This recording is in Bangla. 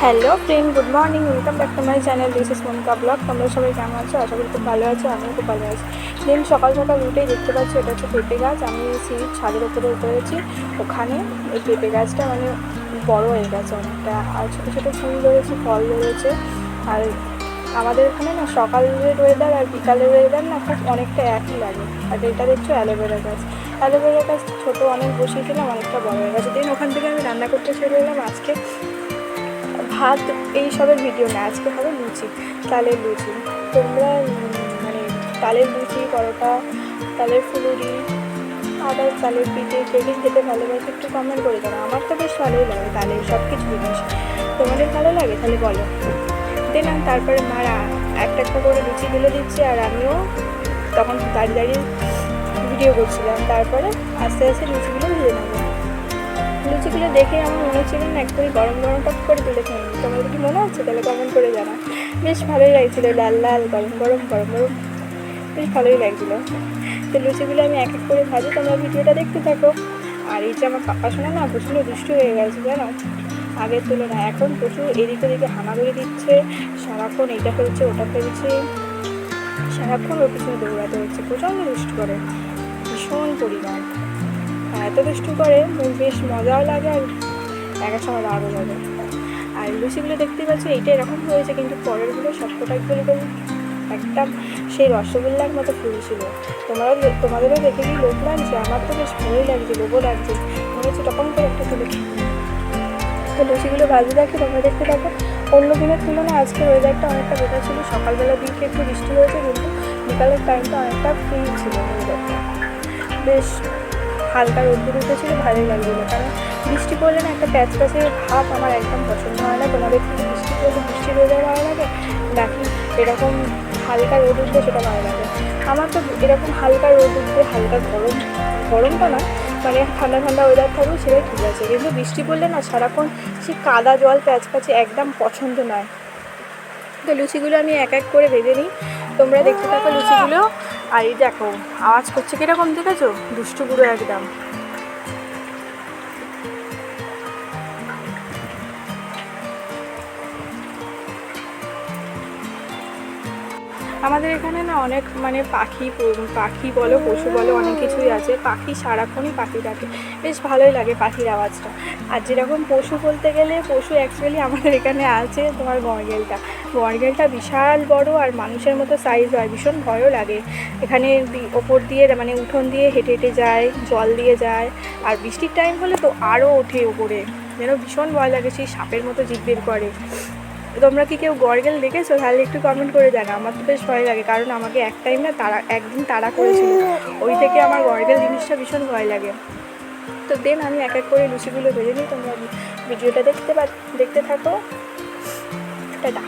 Hello friend, good morning, welcome back to my channel. This is Monika blog. তোমরা সবাই কেমন আছো? আশা করি খুব ভালো আছো, আমিও খুব ভালো আছি। দিন সকাল সকাল উঠেই দেখতে পাচ্ছি এটা হচ্ছে পেঁপে গাছ। আমি সিঁড়ির ছাদের উপরে উঠেছি, ওখানে এই পেঁপে গাছটা মানে বড় হয়ে গেছে অনেকটা, আর ছোটো ছোটো ফুল ধরেছে, ফল ধরেছে। আর আমাদের এখানে না সকালের ওয়েদার আর বিকালের ওয়েদার না খুব অনেকটা একই লাগে। আর এটা দেখছো অ্যালোভেরা গাছ। অ্যালোভেরা গাছ ছোটো অনেক বসিয়েছিলাম, অনেকটা বড় হয়ে গেছে। দিন ওখান থেকে আমি রান্না করতে চলে এলাম। আজকে ভাত এই সবের ভিডিও না, আজকে হবে লুচি, তালের লুচি। তোমরা মানে তালের লুচি, পরোটা, তালের ফুলুরি, আবার তালের পিঠে কে কে খেতে ভালোবাসে একটু কমেন্ট করে জানো। আমার তো বেশ ভালোই লাগে তালের সব কিছু জিনিস। তোমাদের ভালো লাগে তাহলে বলো। দিলাম, তারপরে মারা একটা একটা করে লুচি তুলে দিচ্ছে, আর আমিও তখন দাঁড়িয়ে দাঁড়িয়ে ভিডিও করছিলাম। তারপরে আস্তে আস্তে লুচিগুলো ভেজে নেবো। লুচিগুলো দেখে আমার মনে হচ্ছিল না একটু গরম গরম টক করে তুলে খেয়ে নিই। তোমাদের কি মনে হচ্ছে? তাহলে কমেন্ট করে জানা। বেশ ভালোই লাগছিলো, লাল লাল গরম গরম গরম গরম, বেশ ভালোই লাগছিলো। তো লুচিগুলো আমি এক এক করে ভাজি, তোমরা ভিডিওটা দেখতে থাকো। আর এই যে আমার পাপা শোনা না প্রচণ্ড দুষ্টু হয়ে গেছে জানো, আগের তুলনায় এখন প্রচুর এদিকে ওদিকে হামাগুড়ি দিচ্ছে, সারাক্ষণ এইটা ফেলছে ওটা ফেলছে, সারাক্ষণ ওর পিছনে দৌড়াতে হচ্ছে, প্রচণ্ড দুষ্টু করে ভীষণ পরিমাণ। এত দুষ্টু করে বেশ মজাও লাগে, আর এক এক সময় রাগও লাগে। আর লুচিগুলো দেখতে পাচ্ছি এইটা এরকম হয়েছে, কিন্তু পরেরগুলো সবকটাগুলো একদম সেই রসগোল্লার মতো ফুলছিল। তোমাদেরও দেখে কি লোভ লাগছে? আমার তো বেশ ভালোই লাগছে, লোভও লাগছে, মনে হচ্ছে তখন করে একটা তুলে খেয়ে। তো লুচিগুলো ভাজি দেখে তোমরা দেখতে থাকো। অন্য দিনের তুলনায় আজকের ওয়েদারটা অনেকটা বেটার ছিল। সকালবেলার দিকে একটু বৃষ্টি হয়েছে, কিন্তু বিকালের টাইমটা অনেকটা ফ্রি ছিল ওয়েদারটা। বেশ হালকা রোদ্দুর উঠেছিল, ভালোই লাগছিলো। কারণ বৃষ্টি পড়লে না একটা প্যাচপ্যাচে ভাব আমার একদম পছন্দ হয় না। তোমাদের কিন্তু বৃষ্টি পড়লে বৃষ্টির ওয়েদার ভালো লাগে নাকি এরকম হালকা রোদ উঠবে সেটা ভালো লাগে? আমার তো এরকম হালকা রোদ উঠবে, হালকা গরমটা না, মানে ঠান্ডা ঠান্ডা ওয়েদার থাকবে সেটাই ঠিক আছে। কিন্তু বৃষ্টি পড়লে না সারাক্ষণ সেই কাদা জল প্যাচপ্যাচে একদম পছন্দ নয়। তো লুচিগুলো আমি এক এক করে ভেজে নিই, তোমরা দেখতে থাকো লুচিগুলো। আর এই দেখো আওয়াজ করছে কীরকম, দেখেছো? দুষ্টু পুরো একদম। আমাদের এখানে না অনেক মানে পাখি বলো, পশু বলো, অনেক কিছুই আছে। পাখি সারাক্ষণই পাখি ডাকে, বেশ ভালোই লাগে পাখির আওয়াজটা। আর যেরকম পশু বলতে গেলে, পশু অ্যাকচুয়ালি আমাদের এখানে আছে তোমার গড়গেলটা বিশাল বড়, আর মানুষের মতো সাইজ হয়, ভীষণ ভয়ও লাগে। এখানে ওপর দিয়ে মানে উঠোন দিয়ে হেঁটে হেঁটে যায়, জল দিয়ে যায়। আর বৃষ্টির টাইম হলে তো আরও ওঠে ওপরে, যেন ভীষণ ভয় লাগে, সেই সাপের মতো জিভ বের করে। তোমরা কি কেউ গড়গেল দেখেছো? তাহলে একটু কমেন্ট করে জানো। আমার তো বেশ ভয় লাগে, কারণ আমাকে এক টাইম না একদিন তাড়া করেছিল, ওই থেকে আমার গড়গেল জিনিসটা ভীষণ ভয় লাগে। তো দেন আমি এক এক করে লুচিগুলো ভেজে নিই, তোমরা ভিডিওটা দেখতে থাকো। টাটা।